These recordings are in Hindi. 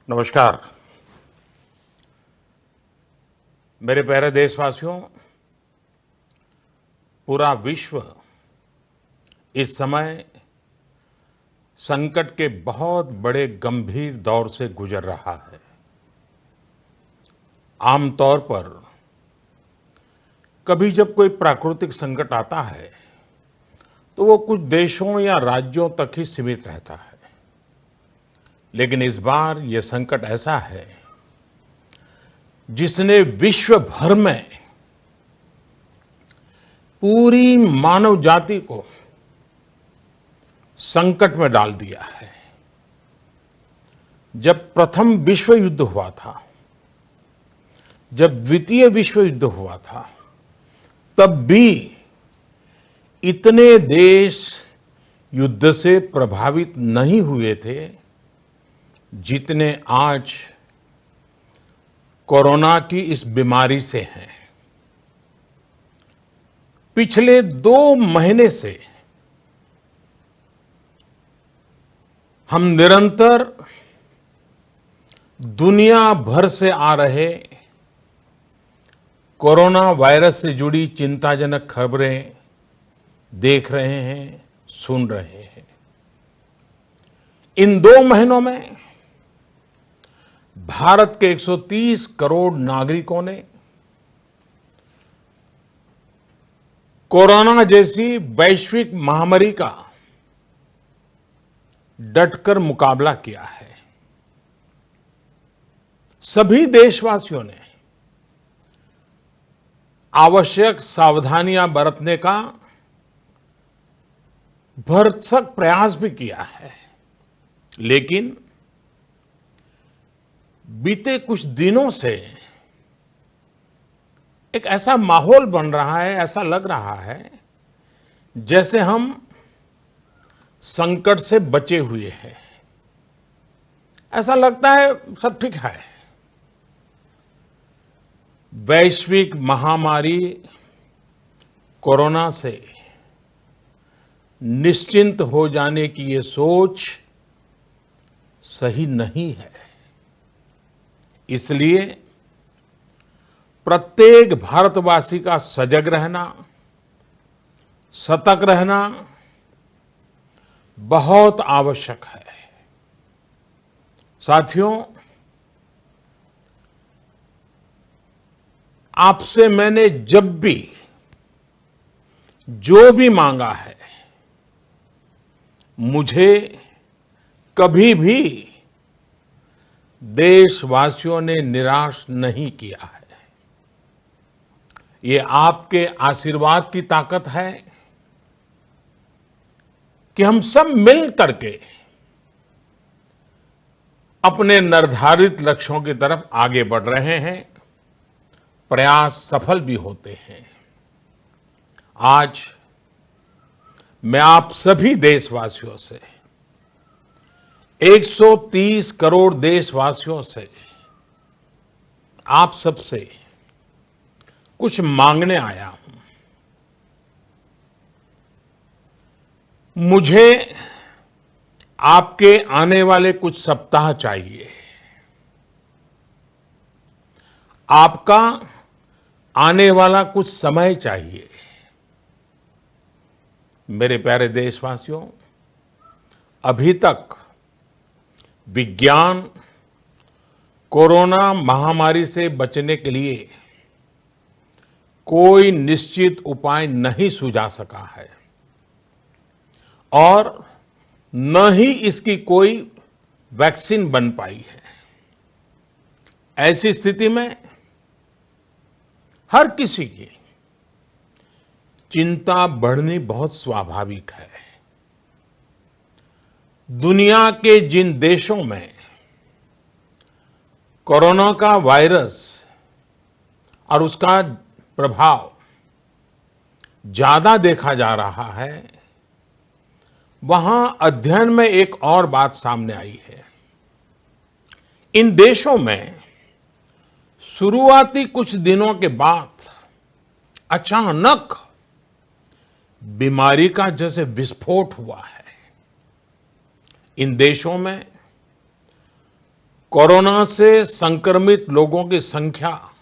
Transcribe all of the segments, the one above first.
नमस्कार। मेरे प्यारे देशवासियों, पूरा विश्व इस समय संकट के बहुत बड़े गंभीर दौर से गुजर रहा है। आमतौर पर कभी जब कोई प्राकृतिक संकट आता है तो वो कुछ देशों या राज्यों तक ही सीमित रहता है, लेकिन इस बार ये संकट ऐसा है जिसने विश्व भर में पूरी मानव जाति को संकट में डाल दिया है। जब प्रथम विश्व युद्ध हुआ था, जब द्वितीय विश्व युद्ध हुआ था, तब भी इतने देश युद्ध से प्रभावित नहीं हुए थे जितने आज कोरोना की इस बीमारी से हैं। पिछले 2 महीने से हम निरंतर दुनिया भर से आ रहे कोरोना वायरस से जुड़ी चिंताजनक खबरें देख रहे हैं, सुन रहे हैं। इन 2 महीनों में भारत के 130 करोड़ नागरिकों ने कोरोना जैसी वैश्विक महामारी का डटकर मुकाबला किया है। सभी देशवासियों ने आवश्यक सावधानियां बरतने का भरसक प्रयास भी किया है, लेकिन बीते कुछ दिनों से एक ऐसा माहौल बन रहा है, ऐसा लग रहा है जैसे हम संकट से बचे हुए हैं। ऐसा लगता है सब ठीक है। वैश्विक महामारी कोरोना से निश्चिंत हो जाने की ये सोच सही नहीं है। इसलिए प्रत्येक भारतवासी का सजग रहना, सतर्क रहना बहुत आवश्यक है। साथियों, आपसे मैंने जब भी जो भी मांगा है, मुझे कभी भी देशवासियों ने निराश नहीं किया है। ये आपके आशीर्वाद की ताकत है कि हम सब मिल करके अपने निर्धारित लक्ष्यों की तरफ आगे बढ़ रहे हैं। प्रयास सफल भी होते हैं। आज मैं आप सभी देशवासियों से, 130 करोड़ देशवासियों से, आप सबसे कुछ मांगने आया हूं। मुझे आपके आने वाले कुछ सप्ताह चाहिए। आपका आने वाला कुछ समय चाहिए। मेरे प्यारे देशवासियों, अभी तक विज्ञान कोरोना महामारी से बचने के लिए कोई निश्चित उपाय नहीं सुझा सका है और न ही इसकी कोई वैक्सीन बन पाई है। ऐसी स्थिति में हर किसी की चिंता बढ़नी बहुत स्वाभाविक है। दुनिया के जिन देशों में कोरोना का वायरस और उसका प्रभाव ज्यादा देखा जा रहा है, वहां अध्ययन में एक और बात सामने आई है। इन देशों में शुरुआती कुछ दिनों के बाद अचानक बीमारी का जैसे विस्फोट हुआ है। इन देशों में कोरोना से संक्रमित लोगों की संख्या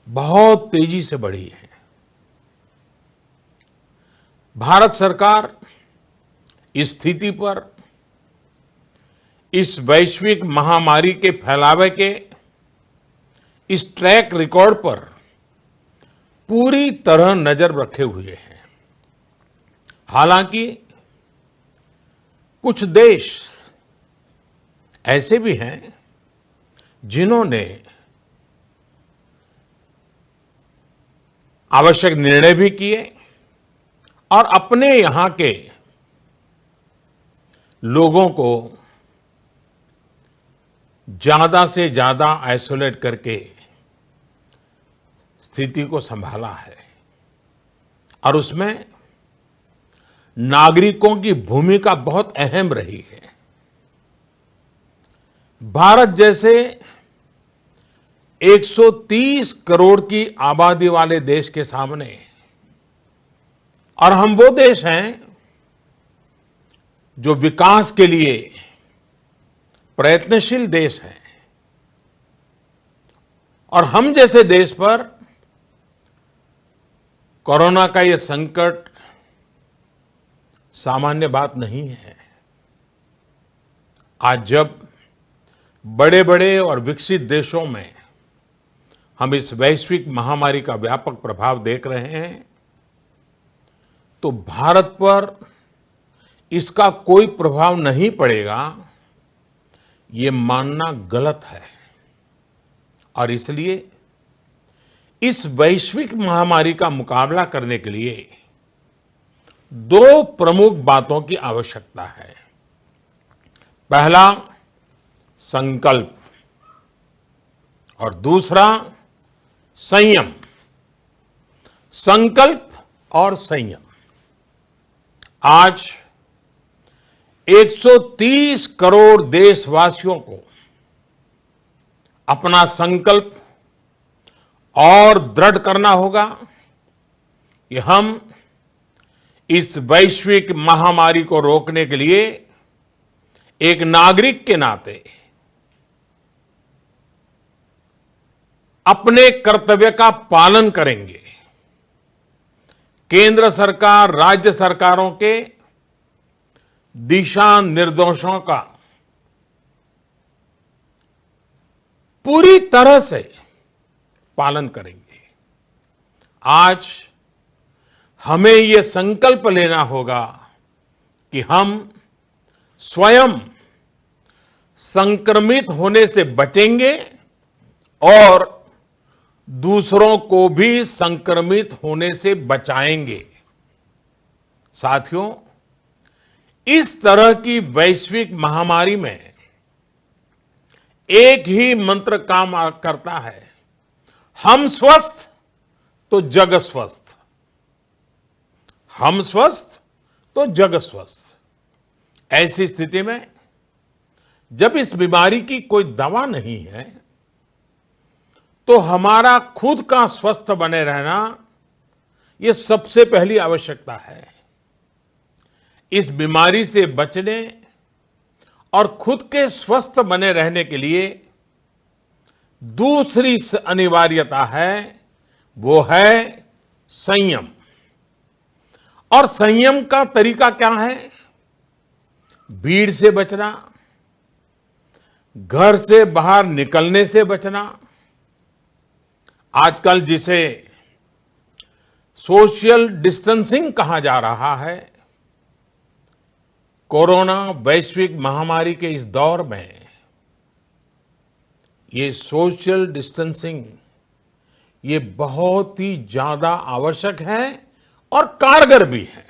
बहुत तेजी से बढ़ी है। भारत सरकार इस स्थिति पर, इस वैश्विक महामारी के फैलावे के इस ट्रैक रिकॉर्ड पर पूरी तरह नजर रखे हुए है। हालांकि कुछ देश ऐसे भी हैं जिन्होंने आवश्यक निर्णय भी किए और अपने यहां के लोगों को ज्यादा से ज्यादा आइसोलेट करके स्थिति को संभाला है और उसमें नागरिकों की भूमिका बहुत अहम रही है। भारत जैसे 130 करोड़ की आबादी वाले देश के सामने, और हम वो देश हैं जो विकास के लिए प्रयत्नशील देश हैं, और हम जैसे देश पर कोरोना का ये संकट सामान्य बात नहीं है। आज जब बड़े-बड़े और विकसित देशों में हम इस वैश्विक महामारी का व्यापक प्रभाव देख रहे हैं, तो भारत पर इसका कोई प्रभाव नहीं पड़ेगा, ये मानना गलत है। और इसलिए इस वैश्विक महामारी का मुकाबला करने के लिए दो प्रमुख बातों की आवश्यकता है। पहला, संकल्प, और दूसरा, संयम। संकल्प और संयम। आज 130 करोड़ देशवासियों को अपना संकल्प और दृढ़ करना होगा कि हम इस वैश्विक महामारी को रोकने के लिए एक नागरिक के नाते अपने कर्तव्य का पालन करेंगे। केंद्र सरकार, राज्य सरकारों के दिशा निर्देशों का पूरी तरह से पालन करेंगे। आज हमें ये संकल्प लेना होगा कि हम स्वयं संक्रमित होने से बचेंगे और दूसरों को भी संक्रमित होने से बचाएंगे। साथियों, इस तरह की वैश्विक महामारी में एक ही मंत्र काम करता है, हम स्वस्थ तो जग स्वस्थ। हम स्वस्थ तो जग स्वस्थ। ऐसी स्थिति में जब इस बीमारी की कोई दवा नहीं है, तो हमारा खुद का स्वस्थ बने रहना ये सबसे पहली आवश्यकता है। इस बीमारी से बचने और खुद के स्वस्थ बने रहने के लिए दूसरी अनिवार्यता है, वो है संयम। और संयम का तरीका क्या है? भीड़ से बचना, घर से बाहर निकलने से बचना, आजकल जिसे सोशल डिस्टेंसिंग कहा जा रहा है, कोरोना वैश्विक महामारी के इस दौर में ये सोशल डिस्टेंसिंग ये बहुत ही ज्यादा आवश्यक है और कारगर भी है।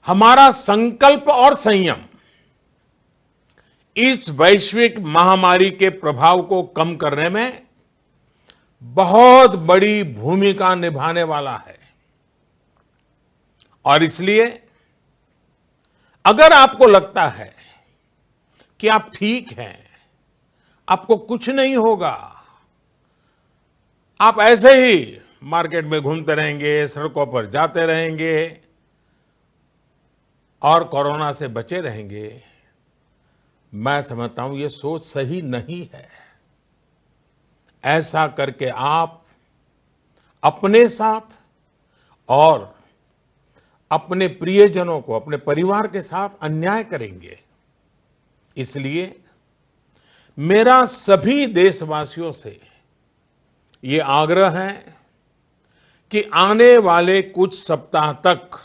हमारा संकल्प और संयम इस वैश्विक महामारी के प्रभाव को कम करने में बहुत बड़ी भूमिका निभाने वाला है। और इसलिए अगर आपको लगता है कि आप ठीक हैं, आपको कुछ नहीं होगा, आप ऐसे ही मार्केट में घूमते रहेंगे, सड़कों पर जाते रहेंगे और कोरोना से बचे रहेंगे, मैं समझता हूं ये सोच सही नहीं है। ऐसा करके आप अपने साथ और अपने प्रियजनों को, अपने परिवार के साथ अन्याय करेंगे। इसलिए मेरा सभी देशवासियों से ये आग्रह है कि आने वाले कुछ सप्ताह तक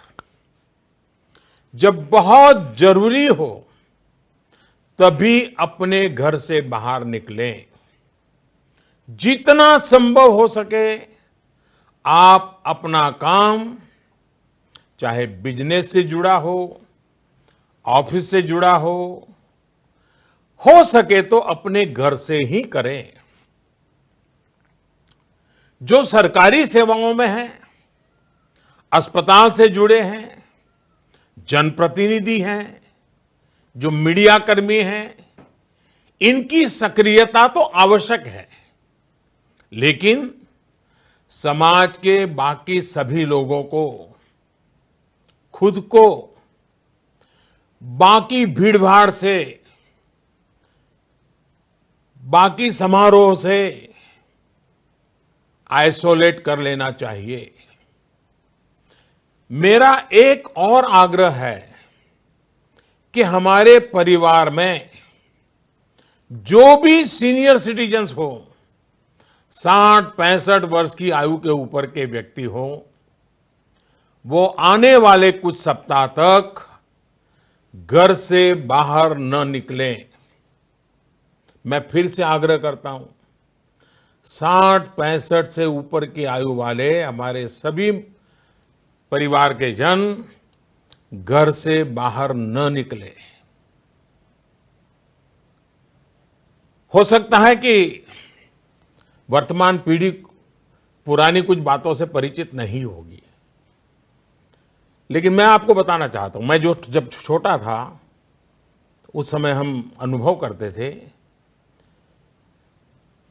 जब बहुत जरूरी हो तभी अपने घर से बाहर निकलें। जितना संभव हो सके आप अपना काम, चाहे बिजनेस से जुड़ा हो, ऑफिस से जुड़ा हो सके तो अपने घर से ही करें। जो सरकारी सेवाओं में हैं, अस्पताल से जुड़े हैं, जनप्रतिनिधि हैं, जो मीडिया कर्मी हैं, इनकी सक्रियता तो आवश्यक है, लेकिन समाज के बाकी सभी लोगों को खुद को बाकी भीड़भाड़ से, बाकी समारोह से आइसोलेट कर लेना चाहिए। मेरा एक और आग्रह है कि हमारे परिवार में जो भी सीनियर सिटीजन्स हो, 60-65 वर्ष की आयु के ऊपर के व्यक्ति हो, वो आने वाले कुछ सप्ताह तक घर से बाहर न निकलें। मैं फिर से आग्रह करता हूं, 60-65 से ऊपर की आयु वाले हमारे सभी परिवार के जन घर से बाहर न निकले। हो सकता है कि वर्तमान पीढ़ी पुरानी कुछ बातों से परिचित नहीं होगी, लेकिन मैं आपको बताना चाहता हूं, मैं जब छोटा था उस समय हम अनुभव करते थे।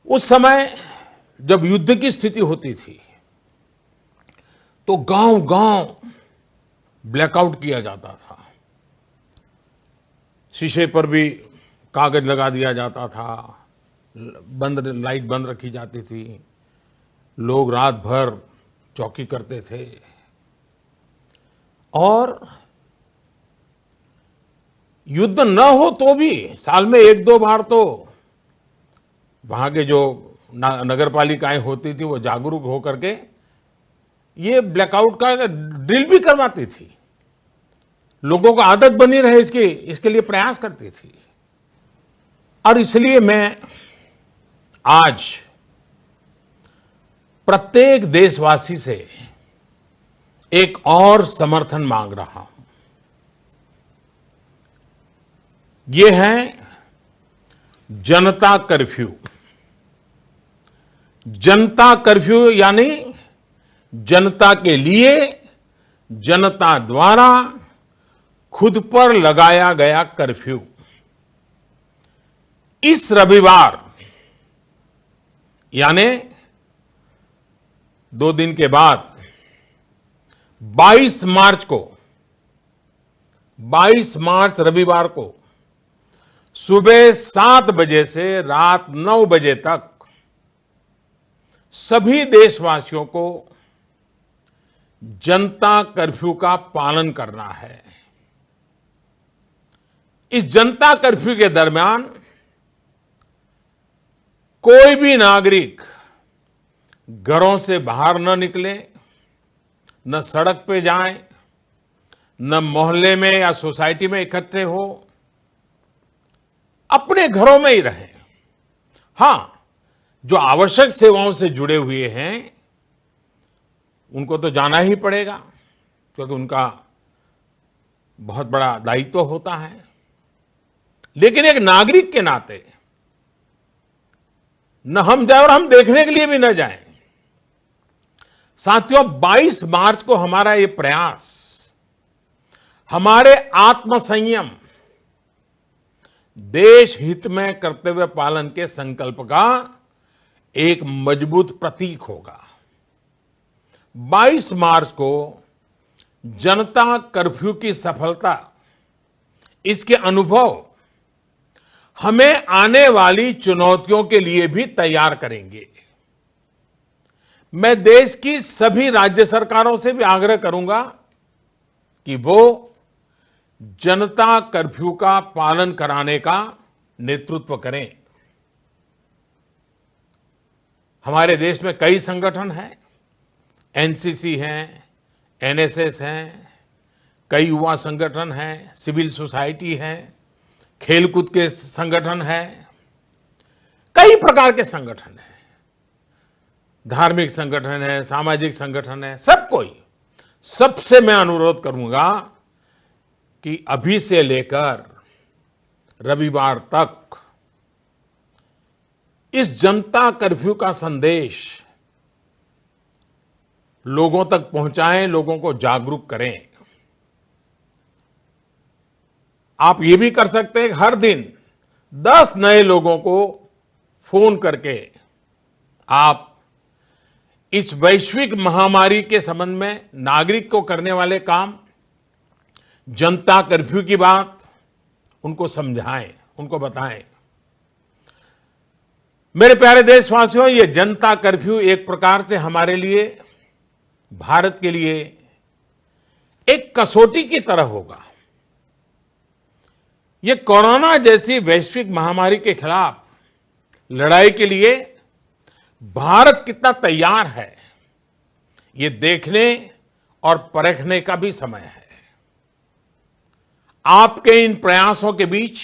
उस समय जब युद्ध की स्थिति होती थी तो गांव-गांव ब्लैकआउट किया जाता था। शीशे पर भी कागज लगा दिया जाता था, लाइट बंद रखी जाती थी, लोग रात भर चौकी करते थे और युद्ध न हो तो भी साल में 1-2 बार तो वहां के जो नगर पालिकाएं होती थी वो जागरूक होकर के ये ब्लैकआउट का ड्रिल भी करवाती थी। लोगों को आदत बनी रहे इसके लिए प्रयास करती थी। और इसलिए मैं आज प्रत्येक देशवासी से एक और समर्थन मांग रहा हूं। ये है जनता कर्फ्यू। जनता कर्फ्यू यानी जनता के लिए, जनता द्वारा खुद पर लगाया गया कर्फ्यू। इस रविवार यानी 2 दिन के बाद 22 मार्च रविवार को सुबह 7 बजे से रात 9 बजे तक सभी देशवासियों को जनता कर्फ्यू का पालन करना है। इस जनता कर्फ्यू के दरमियान कोई भी नागरिक घरों से बाहर न निकले, न सड़क पे जाएं, न मोहल्ले में या सोसाइटी में इकट्ठे हो, अपने घरों में ही रहें। हां, जो आवश्यक सेवाओं से जुड़े हुए हैं उनको तो जाना ही पड़ेगा, क्योंकि उनका बहुत बड़ा दायित्व होता है। लेकिन एक नागरिक के नाते न हम जाएं और हम देखने के लिए भी न जाएं। साथियों, 22 मार्च को हमारा ये प्रयास हमारे आत्मसंयम, देश हित में कर्तव्य पालन के संकल्प का एक मजबूत प्रतीक होगा। 22 मार्च को जनता कर्फ्यू की सफलता, इसके अनुभव हमें आने वाली चुनौतियों के लिए भी तैयार करेंगे। मैं देश की सभी राज्य सरकारों से भी आग्रह करूंगा कि वो जनता कर्फ्यू का पालन कराने का नेतृत्व करें। हमारे देश में कई संगठन हैं, एनसीसी हैं, एनएसएस हैं, कई युवा संगठन हैं, सिविल सोसाइटी है, खेलकूद के संगठन हैं, कई प्रकार के संगठन हैं, धार्मिक संगठन है, सामाजिक संगठन है, सब कोई। सबसे मैं अनुरोध करूंगा कि अभी से लेकर रविवार तक इस जनता कर्फ्यू का संदेश लोगों तक पहुंचाएं, लोगों को जागरूक करें। आप ये भी कर सकते हैं, हर दिन 10 नए लोगों को फोन करके आप इस वैश्विक महामारी के संबंध में नागरिक को करने वाले काम, जनता कर्फ्यू की बात उनको समझाएं, उनको बताएं। मेरे प्यारे देशवासियों, ये जनता कर्फ्यू एक प्रकार से हमारे लिए, भारत के लिए एक कसौटी की तरह होगा। ये कोरोना जैसी वैश्विक महामारी के खिलाफ लड़ाई के लिए भारत कितना तैयार है, ये देखने और परखने का भी समय है। आपके इन प्रयासों के बीच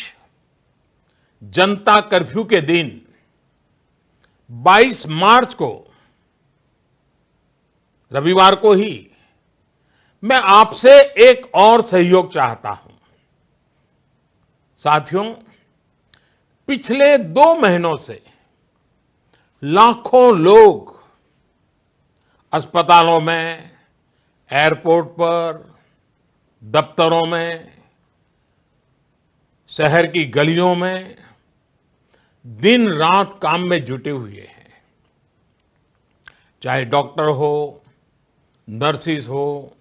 जनता कर्फ्यू के दिन 22 मार्च को, रविवार को ही, मैं आपसे एक और सहयोग चाहता हूं। साथियों, पिछले 2 महीनों से लाखों लोग अस्पतालों में, एयरपोर्ट पर, दफ्तरों में, शहर की गलियों में दिन रात काम में जुटे हुए हैं। चाहे डॉक्टर हो, नर्सिस हो,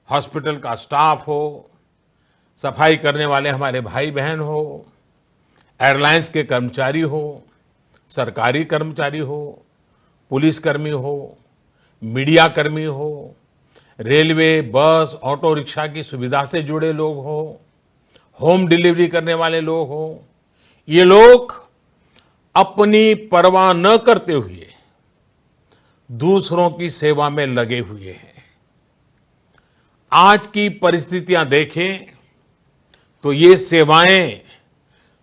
हॉस्पिटल का स्टाफ हो, सफाई करने वाले हमारे भाई बहन हो, एयरलाइंस के कर्मचारी हो, सरकारी कर्मचारी हो, पुलिसकर्मी हो, मीडिया कर्मी हो, रेलवे, बस, ऑटो रिक्शा की सुविधा से जुड़े लोग हो, होम डिलीवरी करने वाले लोग हो, ये लोग अपनी परवाह न करते हुए दूसरों की सेवा में लगे हुए हैं। आज की परिस्थितियां देखें तो ये सेवाएं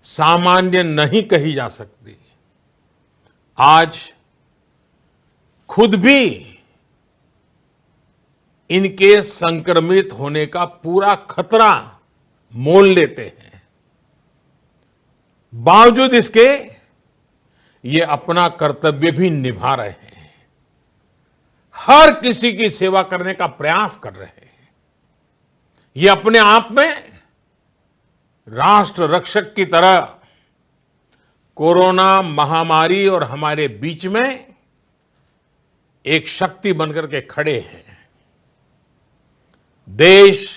सामान्य नहीं कही जा सकती। आज खुद भी इनके संक्रमित होने का पूरा खतरा मोल लेते हैं। बावजूद इसके ये अपना कर्तव्य भी निभा रहे हैं, हर किसी की सेवा करने का प्रयास कर रहे हैं। ये अपने आप में राष्ट्र रक्षक की तरह कोरोना महामारी और हमारे बीच में एक शक्ति बनकर के खड़े हैं। देश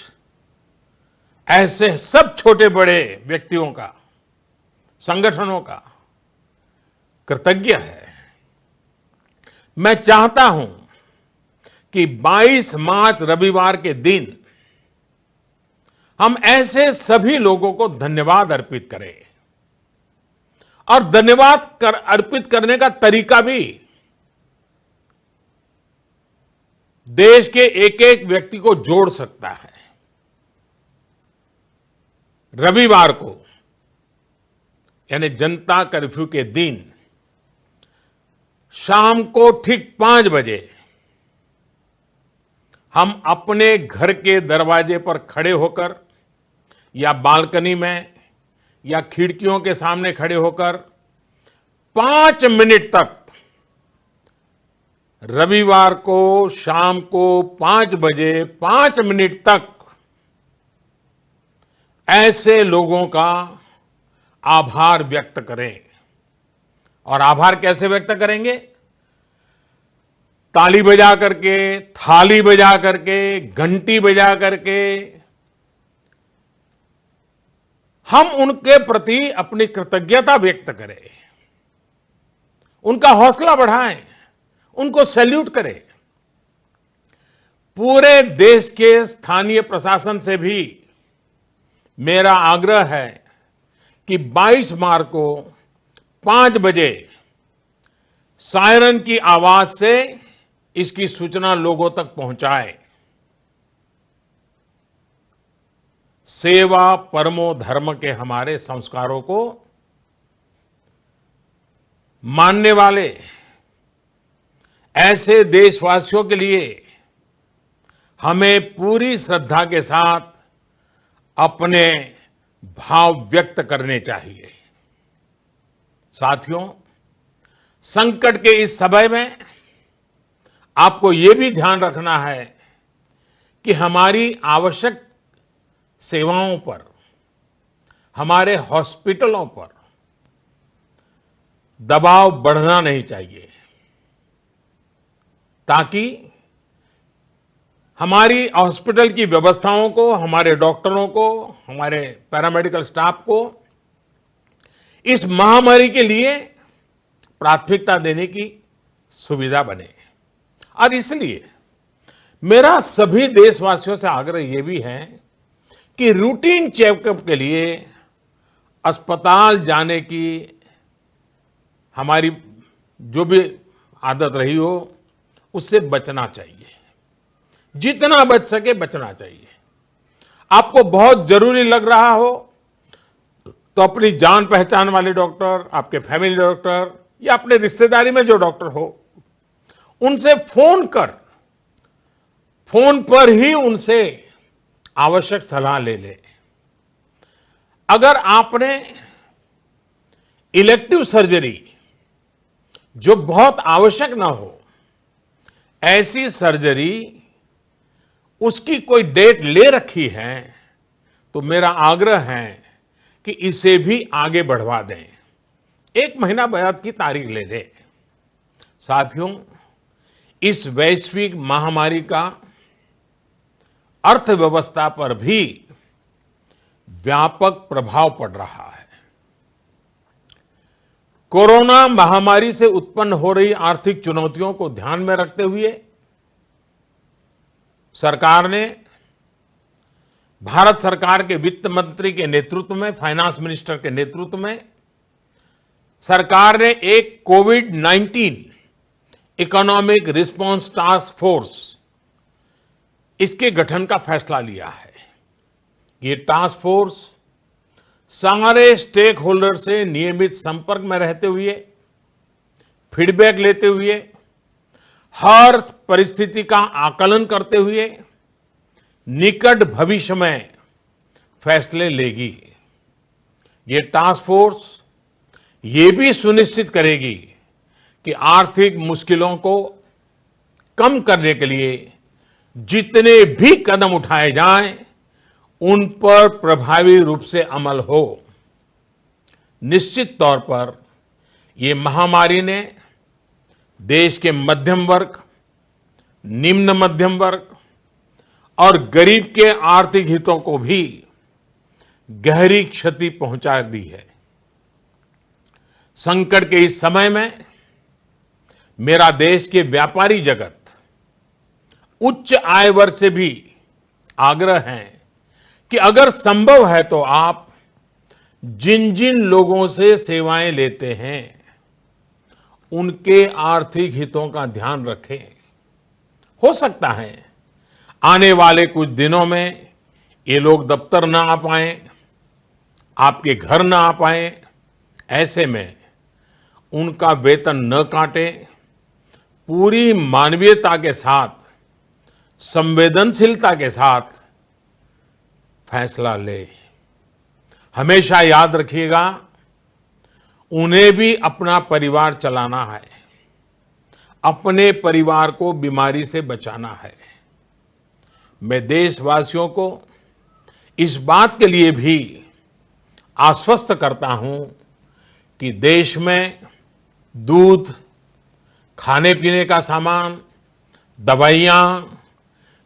ऐसे सब छोटे बड़े व्यक्तियों का, संगठनों का कृतज्ञ है। मैं चाहता हूं कि 22 मार्च रविवार के दिन हम ऐसे सभी लोगों को धन्यवाद अर्पित करें, और धन्यवाद अर्पित करने का तरीका भी देश के एक एक व्यक्ति को जोड़ सकता है। रविवार को, यानी जनता कर्फ्यू के दिन शाम को ठीक 5 बजे हम अपने घर के दरवाजे पर खड़े होकर, या बालकनी में, या खिड़कियों के सामने खड़े होकर 5 मिनट तक, रविवार को शाम को 5 बजे 5 मिनट तक ऐसे लोगों का आभार व्यक्त करें। और आभार कैसे व्यक्त करेंगे? ताली बजा करके, थाली बजा करके, घंटी बजा करके, हम उनके प्रति अपनी कृतज्ञता व्यक्त करें, उनका हौसला बढ़ाएं, उनको सैल्यूट करें। पूरे देश के स्थानीय प्रशासन से भी मेरा आग्रह है कि 22 मार्च को 5 बजे सायरन की आवाज से इसकी सूचना लोगों तक पहुंचाए। सेवा परमो धर्म के हमारे संस्कारों को मानने वाले ऐसे देशवासियों के लिए हमें पूरी श्रद्धा के साथ अपने भाव व्यक्त करने चाहिए। साथियों, संकट के इस समय में आपको ये भी ध्यान रखना है कि हमारी आवश्यक सेवाओं पर, हमारे हॉस्पिटलों पर दबाव बढ़ना नहीं चाहिए, ताकि हमारी हॉस्पिटल की व्यवस्थाओं को, हमारे डॉक्टरों को, हमारे पैरामेडिकल स्टाफ को इस महामारी के लिए प्राथमिकता देने की सुविधा बने। और इसलिए मेरा सभी देशवासियों से आग्रह यह भी है कि रूटीन चेकअप के लिए अस्पताल जाने की हमारी जो भी आदत रही हो, उससे बचना चाहिए। जितना बच सके बचना चाहिए। आपको बहुत जरूरी लग रहा हो तो अपनी जान पहचान वाले डॉक्टर, आपके फैमिली डॉक्टर या अपने रिश्तेदारी में जो डॉक्टर हो, उनसे फोन पर ही उनसे आवश्यक सलाह ले लें। अगर आपने इलेक्टिव सर्जरी जो बहुत आवश्यक ना हो, ऐसी सर्जरी उसकी कोई डेट ले रखी है, तो मेरा आग्रह है कि इसे भी आगे बढ़वा दें, 1 महीना बाद की तारीख ले दें। साथियों, इस वैश्विक महामारी का अर्थव्यवस्था पर भी व्यापक प्रभाव पड़ रहा है। कोरोना महामारी से उत्पन्न हो रही आर्थिक चुनौतियों को ध्यान में रखते हुए सरकार ने, भारत सरकार के वित्त मंत्री के नेतृत्व में, फाइनेंस मिनिस्टर के नेतृत्व में सरकार ने एक कोविड-19 इकोनॉमिक रिस्पांस टास्क फोर्स, इसके गठन का फैसला लिया है। ये टास्क फोर्स सारे स्टेक होल्डर से नियमित संपर्क में रहते हुए, फीडबैक लेते हुए, हर परिस्थिति का आकलन करते हुए निकट भविष्य में फैसले लेगी। ये टास्क फोर्स ये भी सुनिश्चित करेगी कि आर्थिक मुश्किलों को कम करने के लिए जितने भी कदम उठाए जाएं, उन पर प्रभावी रूप से अमल हो। निश्चित तौर पर ये महामारी ने देश के मध्यम वर्ग, निम्न मध्यम वर्ग और गरीब के आर्थिक हितों को भी गहरी क्षति पहुंचा दी है। संकट के इस समय में मेरा देश के व्यापारी जगत, उच्च आय वर्ग से भी आग्रह है कि अगर संभव है तो आप जिन जिन लोगों से सेवाएं लेते हैं, उनके आर्थिक हितों का ध्यान रखें। हो सकता है आने वाले कुछ दिनों में ये लोग दफ्तर ना आ पाएं, आपके घर ना आ पाएं। ऐसे में उनका वेतन न काटें, पूरी मानवीयता के साथ, संवेदनशीलता के साथ फैसला ले। हमेशा याद रखिएगा, उन्हें भी अपना परिवार चलाना है, अपने परिवार को बीमारी से बचाना है। मैं देशवासियों को इस बात के लिए भी आश्वस्त करता हूं कि देश में दूध, खाने पीने का सामान, दवाइयां,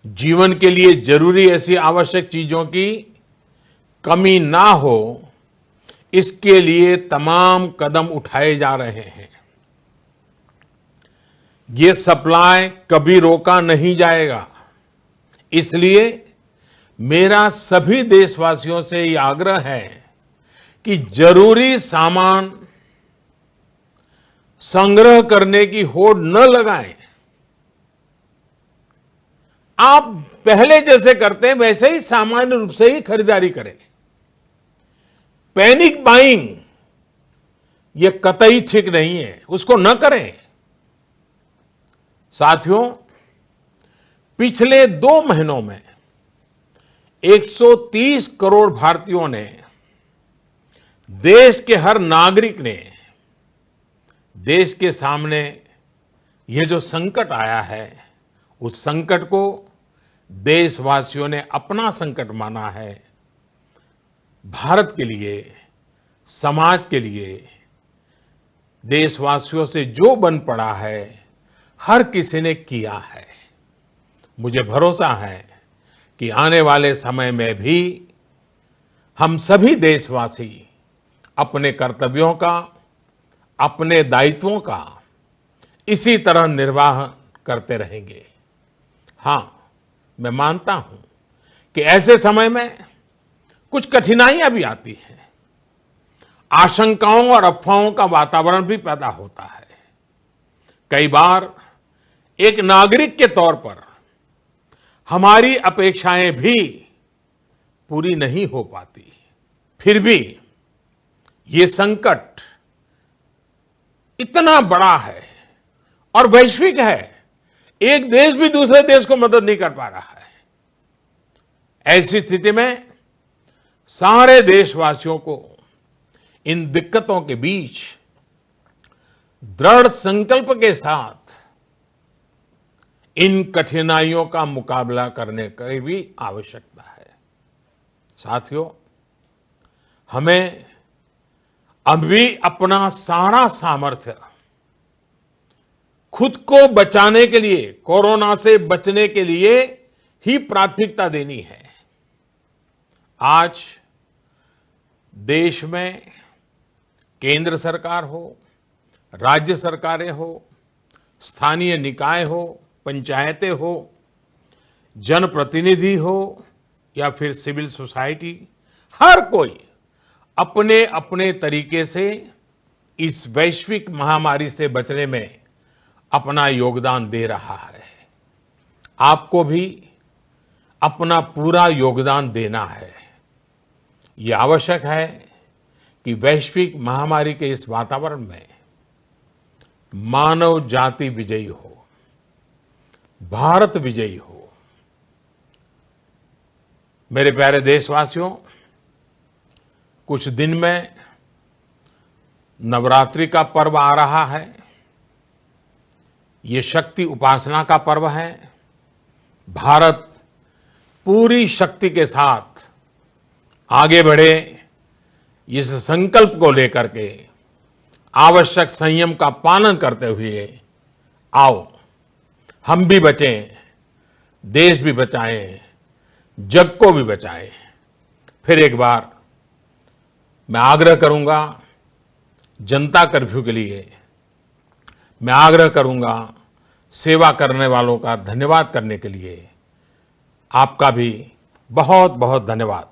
जीवन के लिए जरूरी ऐसी आवश्यक चीजों की कमी ना हो, इसके लिए तमाम कदम उठाए जा रहे हैं। ये सप्लाई कभी रोका नहीं जाएगा। इसलिए मेरा सभी देशवासियों से ये आग्रह है कि जरूरी सामान संग्रह करने की होड़ न लगाएं। आप पहले जैसे करते हैं वैसे ही सामान्य रूप से ही खरीदारी करें। पैनिक बाइंग ये कतई ठीक नहीं है, उसको न करें। साथियों, पिछले 2 महीनों में 130 करोड़ भारतीयों ने, देश के हर नागरिक ने देश के सामने ये जो संकट आया है, उस संकट को देशवासियों ने अपना संकट माना है। भारत के लिए, समाज के लिए, देशवासियों से जो बन पड़ा है, हर किसी ने किया है। मुझे भरोसा है कि आने वाले समय में भी हम सभी देशवासी अपने कर्तव्यों का, अपने दायित्वों का इसी तरह निर्वाह करते रहेंगे। हां, मैं मानता हूं कि ऐसे समय में कुछ कठिनाइयां भी आती हैं। आशंकाओं और अफवाहों का वातावरण भी पैदा होता है। कई बार एक नागरिक के तौर पर हमारी अपेक्षाएं भी पूरी नहीं हो पाती। फिर भी ये संकट इतना बड़ा है और वैश्विक है, एक देश भी दूसरे देश को मदद नहीं कर पा रहा है। ऐसी स्थिति में सारे देशवासियों को इन दिक्कतों के बीच दृढ़ संकल्प के साथ इन कठिनाइयों का मुकाबला करने की भी आवश्यकता है। साथियों, हमें अभी अपना सारा सामर्थ्य खुद को बचाने के लिए, कोरोना से बचने के लिए ही प्राथमिकता देनी है। आज देश में केंद्र सरकार हो, राज्य सरकारें हो, स्थानीय निकाय हो, पंचायतें हो, जनप्रतिनिधि हो या फिर सिविल सोसाइटी, हर कोई अपने अपने तरीके से इस वैश्विक महामारी से बचने में अपना योगदान दे रहा है। आपको भी अपना पूरा योगदान देना है। ये आवश्यक है कि वैश्विक महामारी के इस वातावरण में मानव जाति विजयी हो, भारत विजयी हो। मेरे प्यारे देशवासियों, कुछ दिन में नवरात्रि का पर्व आ रहा है। ये शक्ति उपासना का पर्व है। भारत पूरी शक्ति के साथ आगे बढ़े, इस संकल्प को लेकर के आवश्यक संयम का पालन करते हुए आओ हम भी बचें, देश भी बचाएं, जग को भी बचाएं। फिर एक बार मैं आग्रह करूंगा, जनता कर्फ्यू के लिए मैं आग्रह करूंगा, सेवा करने वालों का धन्यवाद करने के लिए। आपका भी बहुत बहुत धन्यवाद।